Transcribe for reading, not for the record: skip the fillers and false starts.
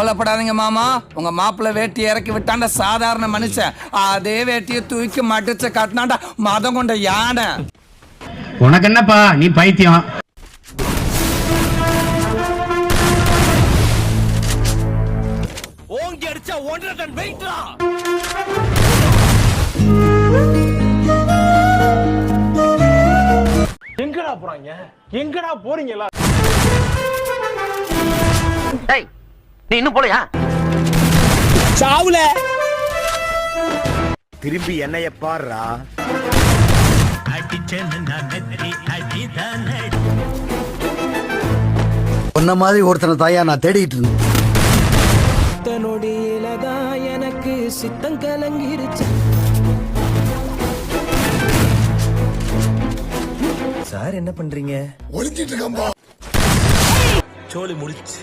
கவலைப்படாதீங்க மாமா, உங்க மாப்பிள்ளை வேட்டி இறக்கி விட்டாண்ட சாதாரண மனுஷன், அதே வேட்டியை தூக்கி மடிச்சு கட்டினாண்டா மதம் கொண்ட யானை. உனக்கு என்னப்பா, நீ பைத்தியம். ஓங்கி அடிச்சா 1.5 டன் வெயிட்ரா. எங்கடா போறாங்க, எங்கடா போறீங்களா? டேய், நீ இன்னும் போலையா? சாவுல திரும்பி என்னைய பாருடா. சொன்ன மாதிரி ஒருத்தனை தாயா நான் தேடிட்டு இருந்தேன். எனக்கு சித்தம் கலங்கிருச்சு. சார் என்ன பண்றீங்க? ஒளிஞ்சிட்டு இருக்கம்பா. சோலி முடிச்சு.